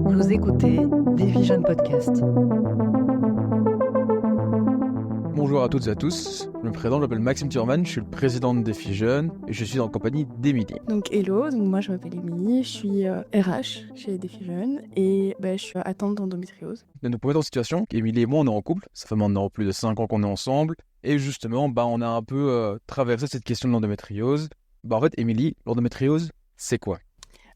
Vous écoutez Division Podcast. Bonjour à toutes et à tous, je me présente, je m'appelle Maxime Thurman, je suis le président de Defision et je suis en compagnie d'Emilie. Donc hello, moi je m'appelle Émilie, je suis RH chez Defision et je suis atteinte d'endométriose. De nous mettre en situation, Émilie et moi on est en couple, ça fait maintenant plus de 5 ans qu'on est ensemble et justement on a un peu traversé cette question de l'endométriose. En fait Émilie, l'endométriose c'est quoi?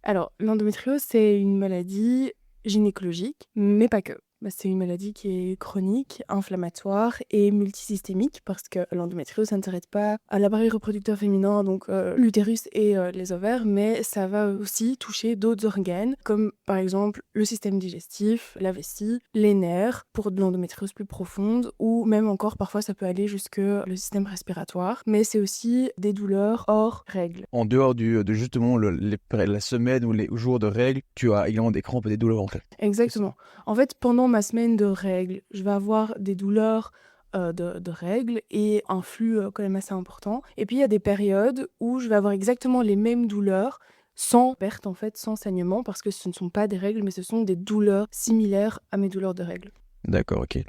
Alors l'endométriose c'est une maladie gynécologique mais pas que. C'est une maladie qui est chronique, inflammatoire et multisystémique parce que l'endométriose, ça ne s'arrête pas à l'appareil reproducteur féminin, donc l'utérus et les ovaires, mais ça va aussi toucher d'autres organes, comme par exemple le système digestif, la vessie, les nerfs, pour de l'endométriose plus profonde, ou même encore, parfois, ça peut aller jusque le système respiratoire, mais c'est aussi des douleurs hors règles. En dehors de justement la semaine ou les jours de règles, tu as également des crampes et des douleurs en fait. Exactement. En fait, pendant ma semaine de règles, je vais avoir des douleurs de règles et un flux quand même assez important. Et puis, il y a des périodes où je vais avoir exactement les mêmes douleurs, sans perte en fait, sans saignement, parce que ce ne sont pas des règles, mais ce sont des douleurs similaires à mes douleurs de règles. D'accord, ok.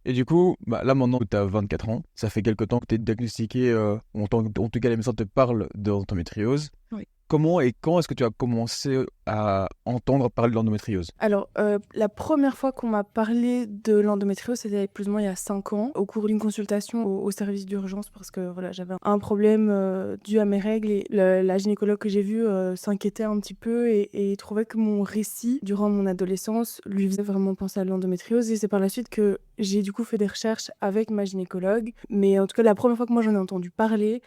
Et du coup, là maintenant que tu as 24 ans, ça fait quelque temps que tu es diagnostiqué, en tout cas les médecins te parlent d'endométriose. Oui. Comment et quand est-ce que tu as commencé à entendre parler de l'endométriose? Alors, la première fois qu'on m'a parlé de l'endométriose, c'était plus ou moins il y a 5 ans, au cours d'une consultation au service d'urgence, parce que voilà, j'avais un problème dû à mes règles et la gynécologue que j'ai vue s'inquiétait un petit peu et trouvait que mon récit durant mon adolescence lui faisait vraiment penser à l'endométriose. Et c'est par la suite que j'ai du coup fait des recherches avec ma gynécologue. Mais en tout cas, la première fois que moi j'en ai entendu parler,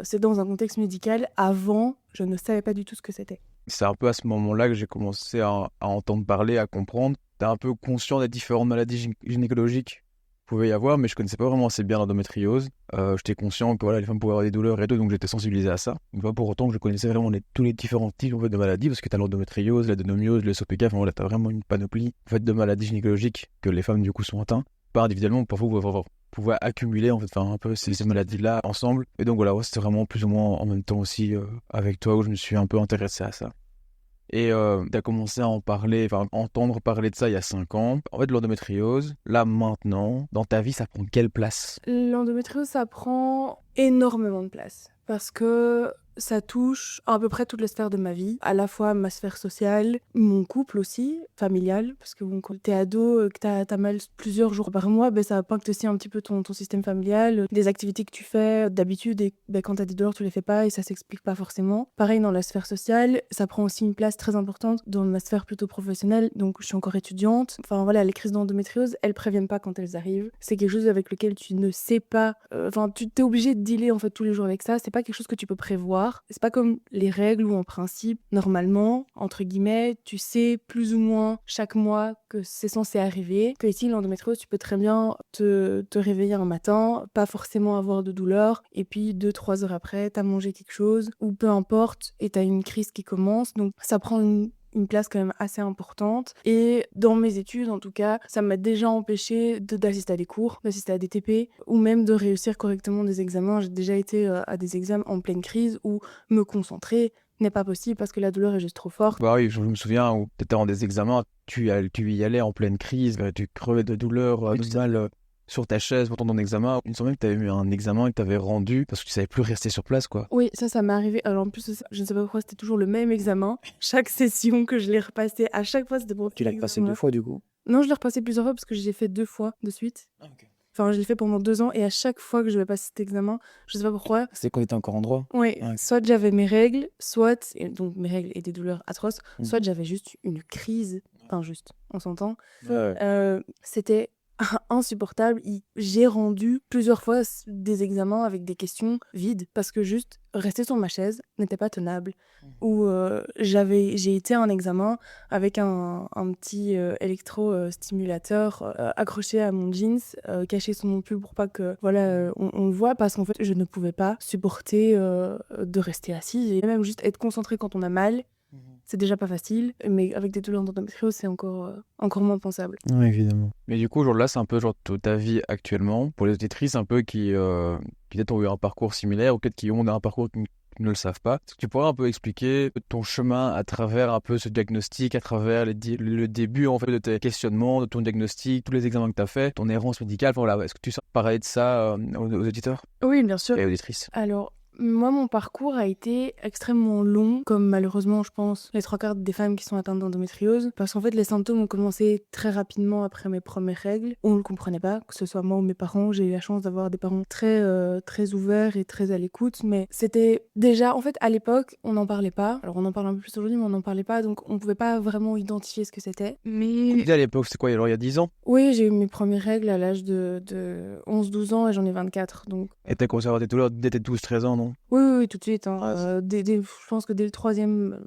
c'est dans un contexte médical. Avant, je ne savais pas du tout ce que c'était. C'est un peu à ce moment-là que j'ai commencé à entendre parler, à comprendre. Tu es un peu conscient des différentes maladies gynécologiques qu'il pouvait y avoir, mais je connaissais pas vraiment assez bien l'endométriose. J'étais conscient que voilà, les femmes pouvaient avoir des douleurs et tout, donc j'étais sensibilisé à ça. Mais pas pour autant que je connaissais vraiment tous les différents types en fait, de maladies, parce que tu as l'endométriose, l'adénomiose, le SOPK, enfin voilà, tu as vraiment une panoplie en fait, de maladies gynécologiques que les femmes du coup sont atteintes. Pas individuellement, parfois vous pouvez accumuler en fait, enfin, un peu ces maladies-là ensemble. Et donc voilà, c'était vraiment plus ou moins en même temps aussi avec toi où je me suis un peu intéressé à ça. Et tu as commencé à en parler, enfin entendre parler de ça il y a 5 ans. En fait, l'endométriose, là maintenant, dans ta vie, ça prend quelle place? L'endométriose, ça prend énormément de place parce que ça touche à peu près toutes les sphères de ma vie, à la fois ma sphère sociale, mon couple aussi, familial, parce que bon, quand t'es ado, que t'as mal plusieurs jours par mois, ça impacte aussi un petit peu ton système familial, des activités que tu fais d'habitude et quand t'as des douleurs, tu les fais pas et ça s'explique pas forcément. Pareil dans la sphère sociale, ça prend aussi une place très importante dans ma sphère plutôt professionnelle, donc je suis encore étudiante. Enfin voilà, les crises d'endométriose, elles préviennent pas quand elles arrivent. C'est quelque chose avec lequel tu ne sais pas, tu t'es obligé de dealer en fait tous les jours avec ça, c'est pas quelque chose que tu peux prévoir. C'est pas comme les règles où en principe, normalement, entre guillemets, tu sais plus ou moins chaque mois que c'est censé arriver. Que ici, l'endométriose, tu peux très bien te réveiller un matin, pas forcément avoir de douleur, et puis 2-3 heures après, t'as mangé quelque chose, ou peu importe, et t'as une crise qui commence. Donc ça prend une place quand même assez importante. Et dans mes études, en tout cas, ça m'a déjà empêché d'assister à des cours, d'assister à des TP, ou même de réussir correctement des examens. J'ai déjà été à des examens en pleine crise où me concentrer n'est pas possible parce que la douleur est juste trop forte. Bah oui, je me souviens où tu étais en des examens, tu y allais en pleine crise, tu crevais de douleur, mal sur ta chaise pour ton examen. Il me semblait que tu avais eu un examen que tu avais rendu parce que tu savais plus rester sur place, quoi. Oui, ça m'est arrivé. Alors en plus, je ne sais pas pourquoi, c'était toujours le même examen. Chaque session que je l'ai repassé, à chaque fois, c'était pour... Tu l'as passé 2 fois du coup? Non, je l'ai repassé plusieurs fois parce que je l'ai fait 2 fois de suite. Ah, ok. Enfin, je l'ai fait pendant 2 ans et à chaque fois que je vais passer cet examen, je sais pas pourquoi. C'était quand t'étais encore en droit? Oui, Ah, ok. soit j'avais mes règles, soit, et donc mes règles et des douleurs atroces, soit j'avais juste une crise. Enfin, juste, on s'entend. Ouais. C'était insupportable. J'ai rendu plusieurs fois des examens avec des questions vides parce que juste rester sur ma chaise n'était pas tenable. Ou j'ai été à un examen avec un petit électro-stimulateur accroché à mon jeans, caché sous mon pull pour pas que on le voit, parce qu'en fait je ne pouvais pas supporter de rester assise et même juste être concentrée quand on a mal. C'est déjà pas facile, mais avec des douleurs d'endométriose, c'est encore moins pensable. Oui, évidemment. Mais du coup, genre là, c'est un peu genre ta vie actuellement. Pour les auditrices un peu qui peut-être ont eu un parcours similaire ou peut-être qui ont un parcours qui qui ne le savent pas. Est-ce que tu pourrais un peu expliquer ton chemin à travers un peu ce diagnostic, à travers le début en fait de tes questionnements, de ton diagnostic, tous les examens que tu as fait, ton errance médicale, voilà. Est-ce que tu sais parler de ça aux auditeurs Oui, bien sûr. et auditrices? Alors, moi, mon parcours a été extrêmement long, comme malheureusement, je pense, les 3/4 des femmes qui sont atteintes d'endométriose, parce qu'en fait, les symptômes ont commencé très rapidement après mes premières règles. On ne le comprenait pas, que ce soit moi ou mes parents. J'ai eu la chance d'avoir des parents très ouverts et très à l'écoute, mais c'était déjà, en fait, à l'époque, on n'en parlait pas. Alors, on en parle un peu plus aujourd'hui, mais on n'en parlait pas, donc on ne pouvait pas vraiment identifier ce que c'était. Mais À l'époque, c'était quoi, genre il y a 10 ans? oui, j'ai eu mes premières règles à l'âge de 11-12 ans et j'en ai 24, donc... Et t'as commencé à avoir tes douleurs dès tes 12-13 ans, non? Oui, tout de suite, hein. Ah, Je pense que dès le troisième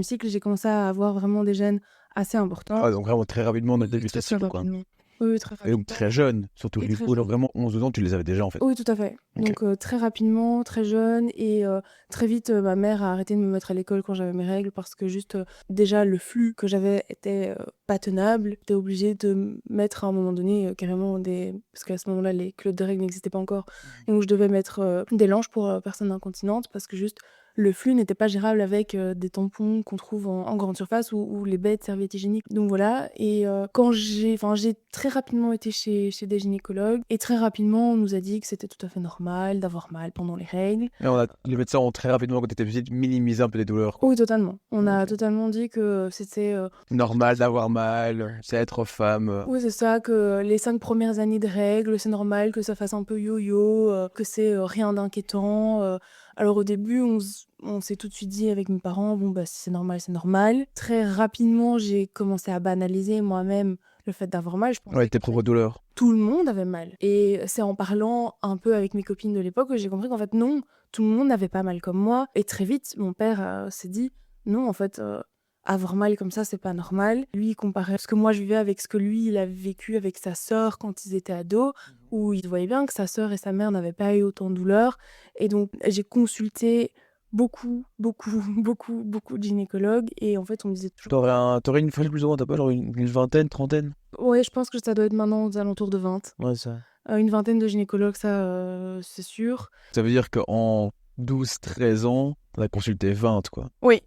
cycle, j'ai commencé à avoir vraiment des gènes assez importants. Ah, donc vraiment très rapidement, dès le début de ta Très cycle, quoi. rapidement. Oui, très Et rapidement. donc très jeune, surtout. Et Du très coup, genre jeune. vraiment 11-12 ans, tu les avais déjà en fait. Oui, tout à fait. Ok. Donc très rapidement, très jeune et très vite, ma mère a arrêté de me mettre à l'école quand j'avais mes règles parce que juste, déjà le flux que j'avais était pas tenable. J'étais obligée de mettre à un moment donné carrément parce qu'à ce moment-là, les culottes de règles n'existaient pas encore. Et donc je devais mettre des langes pour personnes incontinentes parce que juste le flux n'était pas gérable avec des tampons qu'on trouve en grande surface ou les bêtes serviettes hygiéniques. Donc voilà, et quand j'ai très rapidement été chez des gynécologues et très rapidement on nous a dit que c'était tout à fait normal d'avoir mal pendant les règles. Et les médecins ont très rapidement, quand t'étais petite, minimisé un peu les douleurs, quoi. Oui, totalement. On a Ok. totalement dit que c'était... Normal d'avoir mal, c'est être femme. Oui, c'est ça, que les 5 premières années de règles, c'est normal que ça fasse un peu yo-yo, que c'est rien d'inquiétant. Alors au début, on s'est tout de suite dit avec mes parents, bon, bah si c'est normal, c'est normal. Très rapidement, j'ai commencé à banaliser moi-même le fait d'avoir mal. Je pensais Ouais, tes qu'en fait, propres douleurs. tout le monde avait mal. Et c'est en parlant un peu avec mes copines de l'époque que j'ai compris qu'en fait, non, tout le monde n'avait pas mal comme moi. Et très vite, mon père s'est dit, non, en fait, avoir mal comme ça, c'est pas normal. Lui, il comparait ce que moi je vivais avec ce que lui, il avait vécu avec sa sœur quand ils étaient ados, où il voyait bien que sa sœur et sa mère n'avaient pas eu autant de douleurs. Et donc, j'ai consulté beaucoup de gynécologues. Et en fait, on me disait toujours... T'aurais une frêle plus ou moins, t'as pas genre une vingtaine, trentaine? Ouais, je pense que ça doit être maintenant aux alentours de 20. Ouais, ça. Une vingtaine de gynécologues, ça, c'est sûr. Ça veut dire qu'en 12-13 ans, on a consulté 20, quoi. Oui,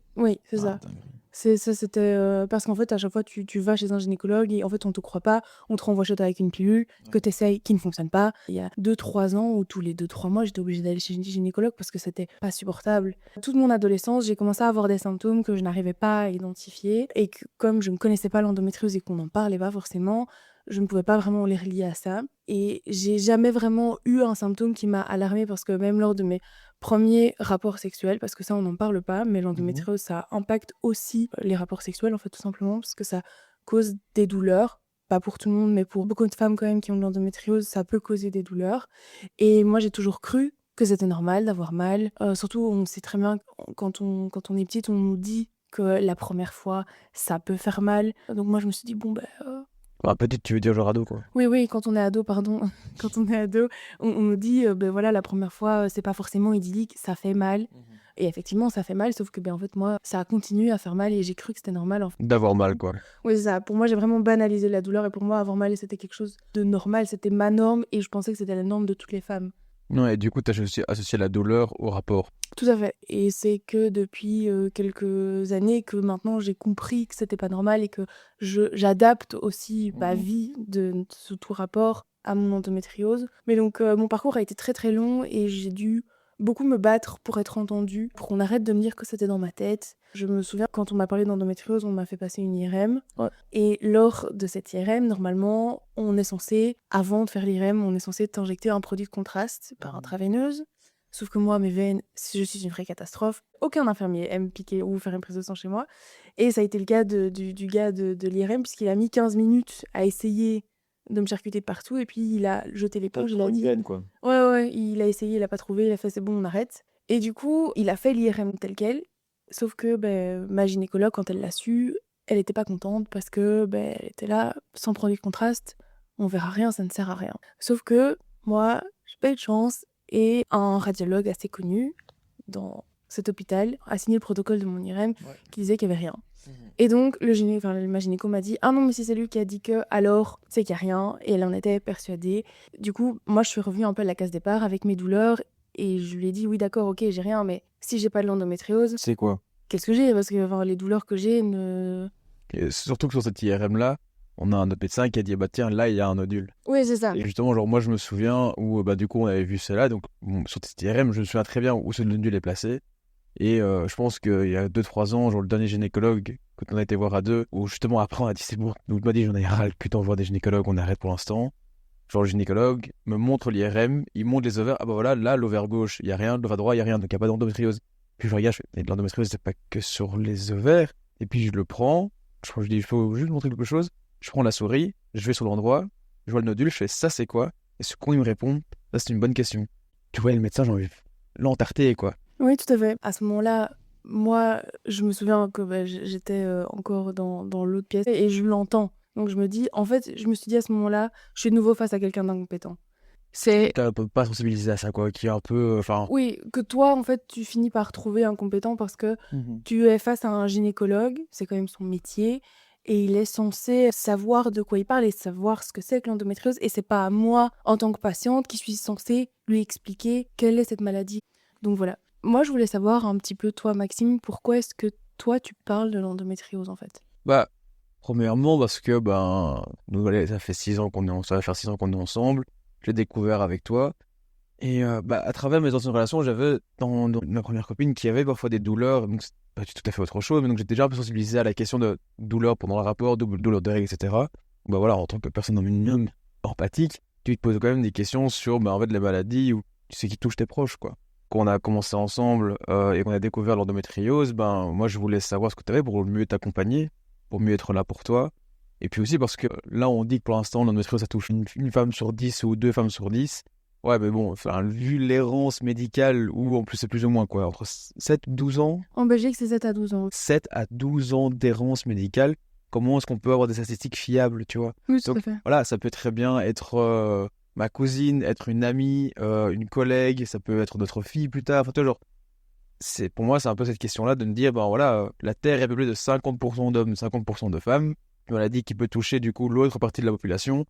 c'est Ah, ça. dingue. C'était parce qu'en fait, à chaque fois, tu vas chez un gynécologue et en fait, on te croit pas, on te renvoie chez toi avec une pilule que tu essayes, qui ne fonctionne pas. Il y a 2-3 ans ou tous les 2-3 mois, j'étais obligée d'aller chez une gynécologue parce que c'était pas supportable. Toute mon adolescence, j'ai commencé à avoir des symptômes que je n'arrivais pas à identifier et que comme je ne connaissais pas l'endométriose et qu'on n'en parlait pas forcément, je ne pouvais pas vraiment les relier à ça. Et j'ai jamais vraiment eu un symptôme qui m'a alarmée parce que même lors de mes premiers rapports sexuels, parce que ça on n'en parle pas, mais l'endométriose ça impacte aussi les rapports sexuels en fait tout simplement parce que ça cause des douleurs. Pas pour tout le monde, mais pour beaucoup de femmes quand même qui ont de l'endométriose, ça peut causer des douleurs. Et moi j'ai toujours cru que c'était normal d'avoir mal. Surtout on sait très bien quand on est petite, on nous dit que la première fois ça peut faire mal. Donc moi je me suis dit bon Enfin, petite, tu veux dire genre ado, quoi. oui, quand on est ado, pardon, quand on est ado, on nous dit, ben voilà, la première fois, c'est pas forcément idyllique, ça fait mal. Et effectivement, ça fait mal, sauf que, ben en fait, moi, ça a continué à faire mal et j'ai cru que c'était normal, en fait. D'avoir mal, quoi. Oui, c'est ça. Pour moi, j'ai vraiment banalisé la douleur et pour moi, avoir mal, c'était quelque chose de normal, c'était ma norme et je pensais que c'était la norme de toutes les femmes. Non, et du coup, t'as associé la douleur au rapport. Tout à fait. Et c'est que depuis quelques années que maintenant j'ai compris que c'était pas normal et que j'adapte aussi ma vie sous tout rapport à mon endométriose. Mais donc mon parcours a été très très long et j'ai dû beaucoup me battre pour être entendue, pour qu'on arrête de me dire que c'était dans ma tête. Je me souviens quand on m'a parlé d'endométriose, on m'a fait passer une IRM. Ouais. Et lors de cette IRM, normalement, avant de faire l'IRM, on est censé t'injecter un produit de contraste par intraveineuse. Sauf que moi, mes veines, je suis une vraie catastrophe. Aucun infirmier aime piquer ou faire une prise de sang chez moi. Et ça a été le cas du gars de l'IRM, puisqu'il a mis 15 minutes à essayer de me charcuter de partout. Et puis, il a jeté l'éponge. Il a dit... quoi. Ouais, il a essayé, il a pas trouvé. Il a fait, c'est bon, on arrête. Et du coup, il a fait l'IRM tel quel. Sauf que ma gynécologue, quand elle l'a su, elle était pas contente parce que elle était là, sans produit de contraste, on verra rien, ça ne sert à rien. Sauf que moi, j'ai pas eu de chance. Et un radiologue assez connu dans cet hôpital a signé le protocole de mon IRM qui disait qu'il n'y avait rien. Et donc, ma gynéco m'a dit « Ah non, mais si c'est lui qui a dit que, alors, c'est qu'il n'y a rien. » Et elle en était persuadée. Du coup, moi, je suis revenue un peu à la case départ avec mes douleurs et je lui ai dit « Oui, d'accord, ok, j'ai rien, mais si j'ai pas de l'endométriose, C'est quoi? qu'est-ce que j'ai? Parce que enfin, les douleurs que j'ai Et surtout que sur cette IRM-là, on a un autre médecin qui a dit, bah tiens, là, il y a un nodule. Oui, c'est ça. Et justement, genre, moi, je me souviens où, bah, du coup, on avait vu cela. Donc, bon, sur cette IRM, je me souviens très bien où ce nodule est placé. Et je pense qu'il y a 2-3 ans, genre, le dernier gynécologue, quand on a été voir à deux, où justement, après, on a dit, c'est bon. Donc, il m'a dit, j'en ai ras le cul d'en voir des gynécologues, on arrête pour l'instant. Genre, le gynécologue me montre l'IRM, il montre les ovaires. Ah, bah voilà, là, l'ovaire gauche, il n'y a rien, l'ovaire droit, il n'y a rien. Donc, il n'y a pas d'endométriose. Puis, je regarde, je fais, mais de l'endométriose, c'est pas que sur les ovaires. Et puis, je le prends. Je dis, il faut juste montrer quelque chose. Je prends la souris, je vais sur l'endroit, je vois le nodule, je fais ça c'est quoi? Et ce con il me répond, ça c'est une bonne question. Tu vois le médecin, j'ai envie de l'entarter quoi. Oui, tout à fait. À ce moment-là, moi, je me souviens que j'étais encore dans l'autre pièce et je l'entends. Donc je me dis, en fait, je me suis dit à ce moment-là, je suis de nouveau face à quelqu'un d'incompétent. C'est, Quelqu'un peut pas sensibiliser à ça quoi, qui est un peu, enfin, oui, que toi, en fait, tu finis par trouver incompétent parce que tu es face à un gynécologue, c'est quand même son métier, et il est censé savoir de quoi il parle et savoir ce que c'est que l'endométriose. Et c'est pas à moi, en tant que patiente, qui suis censée lui expliquer quelle est cette maladie. Donc voilà. Moi, je voulais savoir un petit peu, toi, Maxime, pourquoi est-ce que toi, tu parles de l'endométriose, en fait? bah, premièrement parce que, nous, allez, ça fait 6 ans ça va faire 6 ans qu'on est ensemble, j'ai découvert avec toi, et à travers mes anciennes relations, j'avais dans ma première copine qui avait parfois des douleurs, donc c'est pas tout à fait autre chose, mais donc j'étais déjà un peu sensibilisé à la question de douleur pendant le rapport, douleur de règles, etc. Bah voilà, en tant que personne en minimum empathique, tu te poses quand même des questions sur en fait, les maladies ou ce qui touche tes proches, quoi. Quand on a commencé ensemble et qu'on a découvert l'endométriose, moi je voulais savoir ce que tu avais pour mieux t'accompagner, pour mieux être là pour toi. Et puis aussi parce que là on dit que pour l'instant l'endométriose ça touche une femme sur 10 ou 2 femmes sur 10. Ouais, mais bon, enfin, vu l'errance médicale, ou en plus c'est plus ou moins quoi, entre 7 et 12 ans, En Belgique, c'est 7 à 12 ans. 7 à 12 ans d'errance médicale, comment est-ce qu'on peut avoir des statistiques fiables, tu vois? Oui, tout Donc à fait. voilà, ça peut très bien être ma cousine, être une amie, une collègue, ça peut être notre fille plus tard, enfin, tu vois, genre, pour moi, c'est un peu cette question-là de me dire, la Terre est peuplée de 50% d'hommes, 50% de femmes, une maladie qui peut toucher du coup l'autre partie de la population.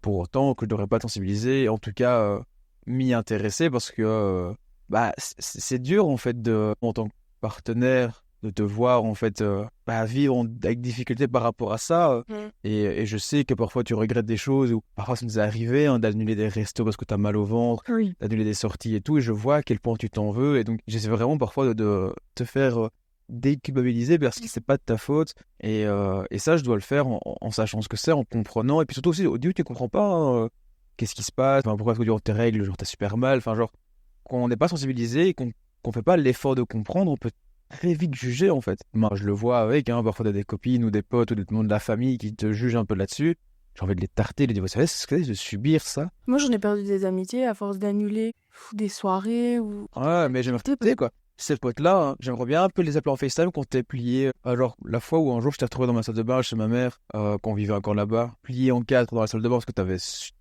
Pour autant que je ne devrais pas te sensibiliser, en tout cas m'y intéresser parce que c'est dur en fait en tant que partenaire de te voir en fait vivre avec difficulté par rapport à ça. Et je sais que parfois tu regrettes des choses ou parfois ça nous est arrivé d'annuler des restos parce que tu as mal au ventre, Oui. d'annuler des sorties et tout. Et je vois à quel point tu t'en veux. Et donc j'essaie vraiment parfois de te faire déculpabiliser parce que c'est pas de ta faute. Et ça, je dois le faire en sachant ce que c'est, en comprenant. Et puis surtout aussi, au début, tu comprends pas qu'est-ce qui se passe, pourquoi est-ce que durant tes règles, genre t'as super mal. Enfin, genre, quand on n'est pas sensibilisé et qu'on fait pas l'effort de comprendre, on peut très vite juger en fait. Moi, je le vois avec, parfois t'as des copines ou des potes ou des membres de la famille qui te jugent un peu là-dessus. J'ai envie de les tarter, de dire, vous savez ce que c'est de subir ça? Moi, j'en ai perdu des amitiés à force d'annuler des soirées ou... Ouais, mais j'aimerais tu sais quoi. Ces potes-là, j'aimerais bien un peu les appeler en FaceTime quand t'es plié. Genre, la fois où un jour je t'ai retrouvé dans ma salle de bain chez ma mère, quand on vivait encore là-bas, plié en quatre dans la salle de bain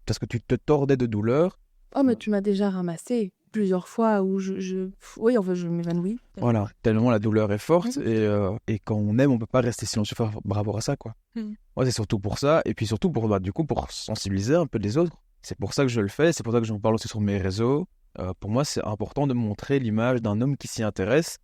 parce que tu te tordais de douleur. Oh, mais tu m'as déjà ramassé plusieurs fois où oui, en fait, je m'évanouis. Voilà, tellement la douleur est forte et quand on aime, on peut pas rester silencieux par rapport à ça, quoi. Ouais, c'est surtout pour ça, et puis surtout pour, du coup, pour sensibiliser un peu les autres. C'est pour ça que je le fais, c'est pour ça que j'en parle aussi sur mes réseaux. Pour moi, c'est important de montrer l'image d'un homme qui s'y intéresse,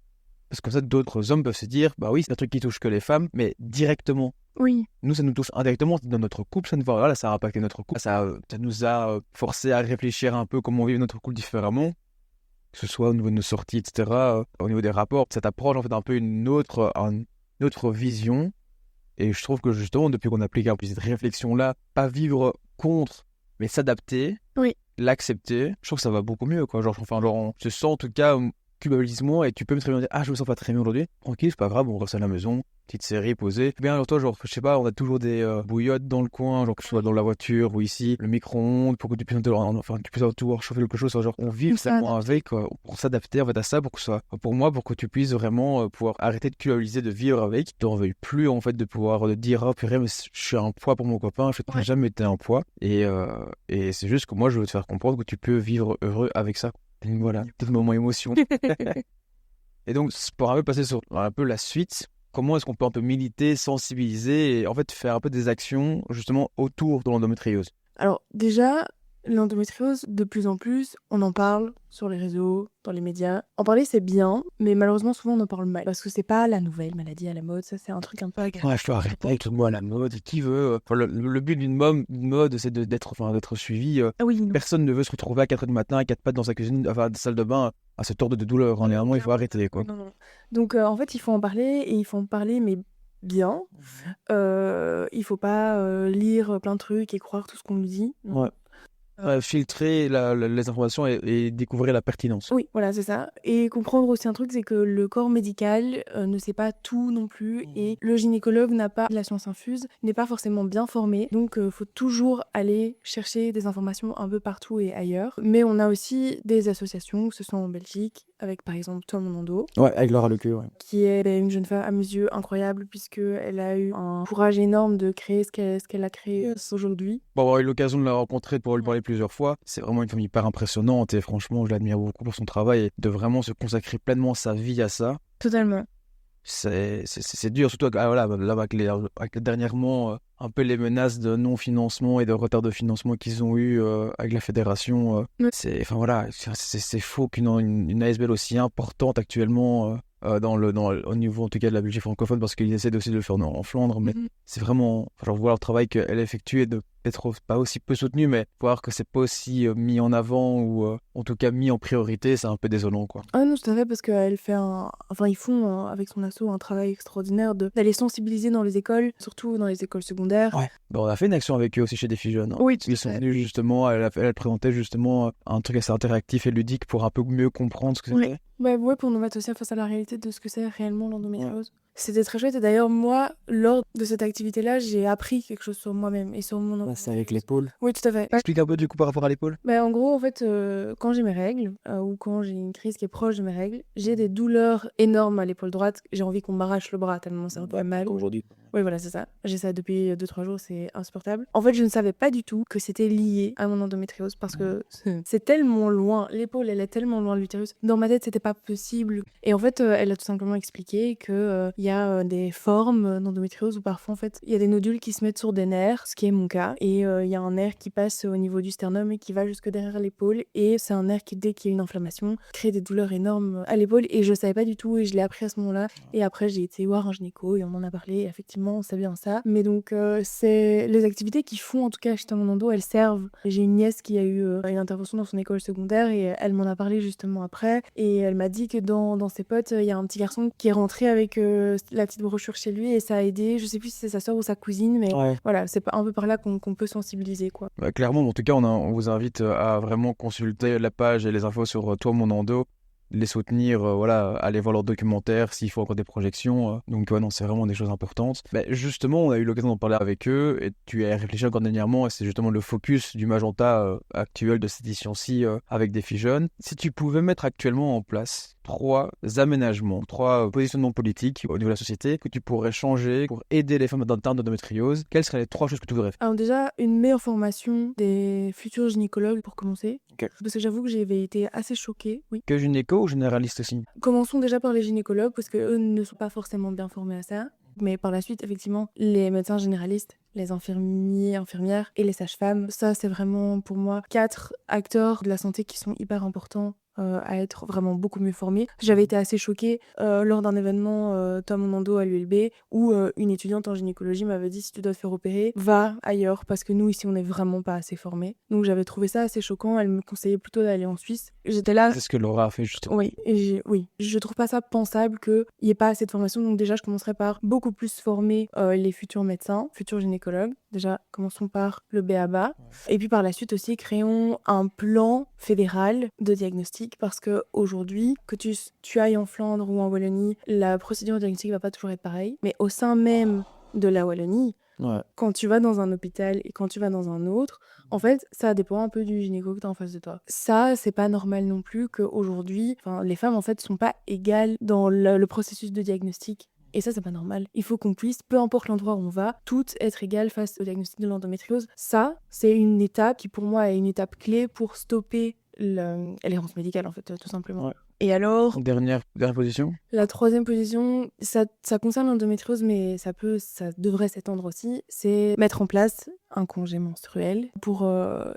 parce que comme ça, d'autres hommes peuvent se dire, bah oui, c'est un truc qui touche que les femmes, mais directement. Oui. Nous, ça nous touche indirectement dans notre couple, voilà, ça a impacté notre couple, ça nous a forcé à réfléchir un peu comment vivre notre couple différemment, que ce soit au niveau de nos sorties, etc., au niveau des rapports, ça t'approche en fait un peu une autre vision, et je trouve que justement, depuis qu'on applique un peu cette réflexion-là, pas vivre contre, mais s'adapter, Oui. l'accepter, je trouve que ça va beaucoup mieux, quoi. Genre, on se sent en tout cas culpabilise moins et tu peux me très bien dire je me sens pas très bien aujourd'hui, tranquille, c'est pas grave, on reste à la maison, petite série posée. Bien alors toi, genre je sais pas, on a toujours des bouillottes dans le coin, genre que ce soit dans la voiture ou ici, le micro-ondes pour que tu puisses toujours chauffer quelque chose, genre on vit vraiment avec pour s'adapter en fait à ça, pour que ce soit pour moi, pour que tu puisses vraiment pouvoir arrêter de culpabiliser, de vivre avec, t'en veuilles plus en fait de pouvoir de dire purée mais je suis un poids pour mon copain, je n'ai jamais été un poids et c'est juste que moi je veux te faire comprendre que tu peux vivre heureux avec ça. Et voilà, peut-être moment émotion. Et donc, pour un peu passer sur un peu la suite, comment est-ce qu'on peut un peu militer, sensibiliser et en fait faire un peu des actions justement autour de l'endométriose? Alors déjà, L'endométriose, de plus en plus, on en parle sur les réseaux, dans les médias. En parler, c'est bien, mais malheureusement, souvent, on en parle mal. Parce que c'est pas la nouvelle maladie à la mode, ça, c'est un truc un peu agréable. Ouais, je peux arrêter avec le mot à la mode. Qui veut enfin, le but d'une mode, c'est d'être suivi. Ah oui, non. Personne ne veut se retrouver à 4h du matin, à 4 pattes dans sa cuisine, enfin, dans sa salle de bain, à se tordre de douleur. En il faut arrêter, quoi. Non. Donc, en fait, il faut en parler, et il faut en parler, mais bien. Il faut pas lire plein de trucs et croire tout ce qu'on nous dit. Non. Ouais. Filtrer les informations et découvrir la pertinence. Oui, voilà, c'est ça. Et comprendre aussi un truc, c'est que le corps médical ne sait pas tout non plus. Et le gynécologue n'a pas la science infuse, n'est pas forcément bien formé. Donc, faut toujours aller chercher des informations un peu partout et ailleurs. Mais on a aussi des associations, que ce soit en Belgique, avec par exemple Toi Mon Endo, Ouais, avec Laura Lecue, ouais. qui est une jeune femme à mes yeux incroyable, puisqu'elle a eu un courage énorme de créer ce qu'elle a créé aujourd'hui. Pour avoir eu l'occasion de la rencontrer, pour lui parler plusieurs fois, c'est vraiment une femme hyper impressionnante et franchement, je l'admire beaucoup pour son travail et de vraiment se consacrer pleinement sa vie à ça. Totalement. C'est dur, surtout là, avec dernièrement un peu les menaces de non-financement et de retard de financement qu'ils ont eu avec la fédération. C'est faux une ASBL aussi importante actuellement au niveau en tout cas de la Belgique francophone, parce qu'ils essaient aussi de le faire en Flandre, mais c'est vraiment, genre, voir le travail qu'elle effectue et de peut-être pas aussi peu soutenu, mais voir que c'est pas aussi mis en avant ou en tout cas mis en priorité, c'est un peu désolant, quoi. Ah non, tout à fait, parce qu'elle fait ils font avec son asso un travail extraordinaire d'aller sensibiliser dans les écoles, surtout dans les écoles secondaires. Ouais. On a fait une action avec eux aussi chez Défi Jeunes. Oui, tout à Ils sont fait. venus justement, elle présentait justement un truc assez interactif et ludique pour un peu mieux comprendre ce que Oui. c'était. Ouais, pour nous mettre aussi face à la réalité de ce que c'est réellement l'endométriose. C'était très chouette, et d'ailleurs, moi, lors de cette activité-là, j'ai appris quelque chose sur moi-même et sur mon Là, endométriose. c'est avec l'épaule. Oui, tout à fait. Explique un peu du coup par rapport à l'épaule. En gros, en fait, quand j'ai mes règles, ou quand j'ai une crise qui est proche de mes règles, j'ai des douleurs énormes à l'épaule droite. J'ai envie qu'on m'arrache le bras tellement ça me fait mal. Comme aujourd'hui. Oui, voilà, c'est ça. J'ai ça depuis 2-3 jours, c'est insupportable. En fait, je ne savais pas du tout que c'était lié à mon endométriose, parce que c'est tellement loin. L'épaule, elle est tellement loin de l'utérus. Dans ma tête, c'était pas possible. Et en fait, elle a tout simplement expliqué que il y a des formes d'endométriose où parfois, en fait, il y a des nodules qui se mettent sur des nerfs, ce qui est mon cas. Et il y a un nerf qui passe au niveau du sternum et qui va jusque derrière l'épaule. Et c'est un nerf qui, dès qu'il y a une inflammation, crée des douleurs énormes à l'épaule. Et je savais pas du tout, et je l'ai appris à ce moment-là. Et après, j'ai été voir un gynéco et on en a parlé. Et effectivement, c'est bien ça. Mais donc, c'est les activités qu'ils font, en tout cas chez Tom Endo, elles servent. J'ai une nièce qui a eu une intervention dans son école secondaire, et elle m'en a parlé justement après. Et elle m'a dit que dans ses potes, il y a un petit garçon qui est rentré avec la petite brochure chez lui, et ça a aidé. Je sais plus si c'est sa soeur ou sa cousine, mais voilà, c'est un peu par là qu'on peut sensibiliser, quoi. Bah, clairement, en tout cas, on vous invite à vraiment consulter la page et les infos sur Toi Mon Endo, les soutenir, aller voir leurs documentaires s'il faut encore des projections. Donc, non, c'est vraiment des choses importantes. Justement, on a eu l'occasion d'en parler avec eux et tu as réfléchi encore dernièrement, et c'est justement le focus du Magenta actuel de cette édition-ci avec Défi Jeunes. Si tu pouvais mettre actuellement en place 3 aménagements, 3 positionnements politiques au niveau de la société que tu pourrais changer pour aider les femmes atteintes d'endométriose, quelles seraient les 3 choses que tu voudrais faire? Alors déjà, une meilleure formation des futurs gynécologues pour commencer. Ok. Parce que j'avoue que j'avais été assez choquée, oui. Que gynéco ou généraliste aussi? Commençons déjà par les gynécologues, parce qu'eux ne sont pas forcément bien formés à ça. Mais par la suite, effectivement, les médecins généralistes, les infirmiers, infirmières et les sages-femmes, ça c'est vraiment pour moi 4 acteurs de la santé qui sont hyper importants à être vraiment beaucoup mieux formés. J'avais été assez choquée lors d'un événement Toi Mon Endo à l'ULB, où une étudiante en gynécologie m'avait dit: si tu dois te faire opérer, va ailleurs, parce que nous ici on n'est vraiment pas assez formés. Donc j'avais trouvé ça assez choquant. Elle me conseillait plutôt d'aller en Suisse. J'étais là. C'est ce que Laura a fait justement. Oui, je trouve pas ça pensable qu'il n'y ait pas assez de formation. Donc déjà, je commencerai par beaucoup plus former les futurs médecins, futurs gynécologues. Déjà, commençons par le b.a.-ba. Et puis par la suite aussi, créons un plan fédéral de diagnostic, parce que aujourd'hui, que tu ailles en Flandre ou en Wallonie, la procédure de diagnostic va pas toujours être pareille. Mais au sein même de la Wallonie, quand tu vas dans un hôpital et quand tu vas dans un autre, en fait, ça dépend un peu du gynéco que tu as en face de toi. Ça, c'est pas normal non plus qu'aujourd'hui, les femmes, en fait, sont pas égales dans le processus de diagnostic. Et ça, c'est pas normal. Il faut qu'on puisse, peu importe l'endroit où on va, toutes être égales face au diagnostic de l'endométriose. Ça, c'est une étape qui, pour moi, est une étape clé pour stopper l'errance médicale, en fait, tout simplement. Ouais. Et alors, Dernière position? la 3e position, ça concerne l'endométriose, mais ça devrait s'étendre aussi, c'est mettre en place un congé menstruel pour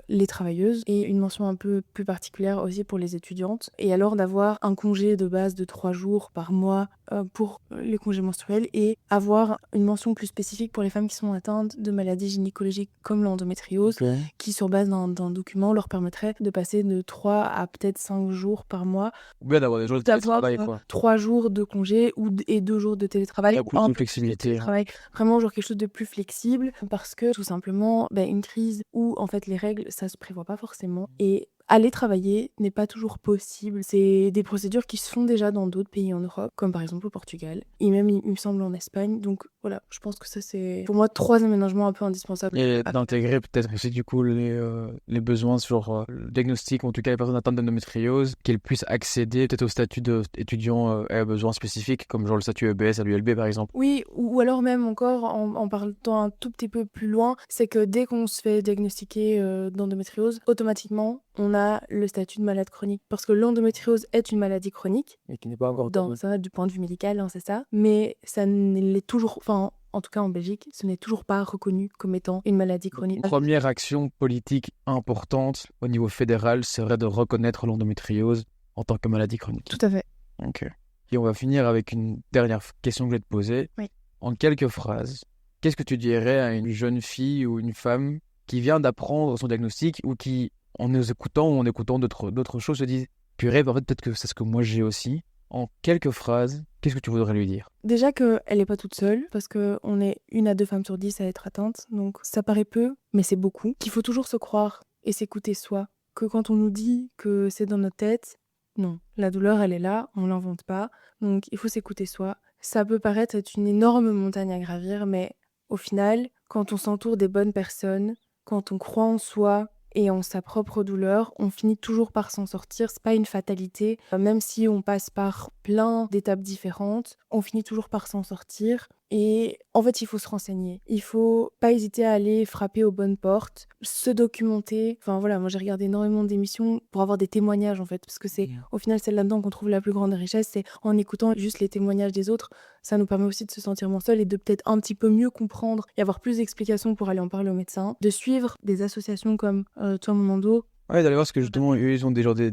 les travailleuses et une mention un peu plus particulière aussi pour les étudiantes. Et alors d'avoir un congé de base de 3 jours par mois pour les congés menstruels et avoir une mention plus spécifique pour les femmes qui sont atteintes de maladies gynécologiques comme l'endométriose, Ok. qui sur base d'un document leur permettrait de passer de 3 à peut-être 5 jours par mois, Ou bien d'avoir des jours de d'avoir télétravail, quoi. 3 jours de congé et 2 jours de télétravail. Il y a ou beaucoup un de peu flexibilité, hein. télétravail. Vraiment genre quelque chose de plus flexible parce que tout simplement, une crise où en fait les règles, ça se prévoit pas forcément. Et aller travailler n'est pas toujours possible. C'est des procédures qui se font déjà dans d'autres pays en Europe, comme par exemple au Portugal, et même il me semble en Espagne. Donc voilà, je pense que ça c'est pour moi 3 aménagements un peu indispensables. Et d'intégrer peut-être aussi du coup les besoins sur le diagnostic, ou en tout cas les personnes atteintes d'endométriose, qu'elles puissent accéder peut-être au statut d'étudiant à besoins spécifiques, comme genre le statut EBS à l'ULB par exemple. Oui, ou alors même encore, en partant un tout petit peu plus loin, c'est que dès qu'on se fait diagnostiquer d'endométriose, automatiquement, on a le statut de malade chronique. Parce que l'endométriose est une maladie chronique, Et qui n'est pas encore dans connue. ça, du point de vue médical, hein, c'est ça. Mais ça ne l'est toujours, enfin, en tout cas en Belgique, ce n'est toujours pas reconnu comme étant une maladie chronique. Première action politique importante au niveau fédéral serait de reconnaître l'endométriose en tant que maladie chronique. Tout à fait. Ok. Et on va finir avec une dernière question que je vais te poser. Oui. En quelques phrases, qu'est-ce que tu dirais à une jeune fille ou une femme qui vient d'apprendre son diagnostic ou qui, en nous écoutant ou en écoutant d'autres choses, se dit « Purée, en fait, peut-être que c'est ce que moi j'ai aussi ». En quelques phrases, qu'est-ce que tu voudrais lui dire? Déjà qu'elle n'est pas toute seule, parce qu'on est 1 à 2 femmes sur 10 à être atteintes, donc ça paraît peu, mais c'est beaucoup. Qu'il faut toujours se croire et s'écouter soi. Que quand on nous dit que c'est dans notre tête, non. La douleur, elle est là, on ne l'invente pas. Donc il faut s'écouter soi. Ça peut paraître être une énorme montagne à gravir, mais au final, quand on s'entoure des bonnes personnes, quand on croit en soi et en sa propre douleur, on finit toujours par s'en sortir. C'est pas une fatalité. Même si on passe par plein d'étapes différentes, on finit toujours par s'en sortir. Et en fait, il faut se renseigner. Il faut pas hésiter à aller frapper aux bonnes portes, se documenter. Enfin voilà, moi j'ai regardé énormément d'émissions pour avoir des témoignages en fait, parce que c'est au final c'est là-dedans qu'on trouve la plus grande richesse, c'est en écoutant juste les témoignages des autres. Ça nous permet aussi de se sentir moins seul et de peut-être un petit peu mieux comprendre et avoir plus d'explications pour aller en parler au médecin. De suivre des associations comme Toi Mon Endo. Ouais, d'aller voir parce que justement, eux, ils ont des genres je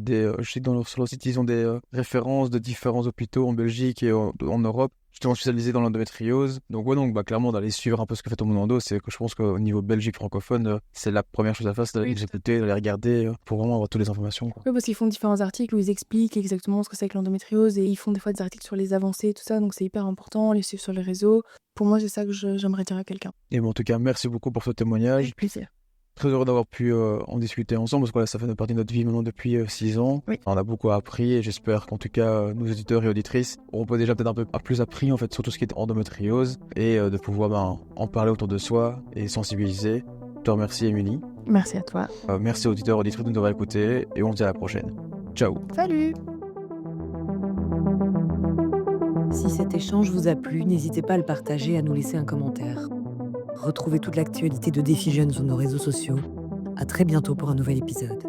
sais que sur leur site, ils ont des références de différents hôpitaux en Belgique et en Europe, justement spécialisés dans l'endométriose. Donc ouais, donc clairement d'aller suivre un peu ce que fait Ton Endo, c'est que je pense qu'au niveau Belgique francophone, c'est la première chose à faire, c'est d'aller les écouter, d'aller regarder pour vraiment avoir toutes les informations, quoi. Oui, parce qu'ils font différents articles où ils expliquent exactement ce que c'est que l'endométriose et ils font des fois des articles sur les avancées et tout ça, donc c'est hyper important, les suivre sur les réseaux. Pour moi, c'est ça que j'aimerais dire à quelqu'un. Et bon, en tout cas, merci beaucoup pour ce témoignage. Avec plaisir. Très heureux d'avoir pu en discuter ensemble parce que voilà, ça fait partie de notre vie maintenant depuis 6 ans. Oui. On a beaucoup appris et j'espère qu'en tout cas nos auditeurs et auditrices auront déjà peut-être un peu plus appris en fait sur tout ce qui est endométriose et de pouvoir en parler autour de soi et sensibiliser. Je te remercie Émilie. Merci à toi. Merci aux auditeurs et auditrices de nous avoir écoutés et on se dit à la prochaine. Ciao. Salut! Si cet échange vous a plu, n'hésitez pas à le partager et à nous laisser un commentaire. Retrouvez toute l'actualité de Défi Jeunes sur nos réseaux sociaux. À très bientôt pour un nouvel épisode.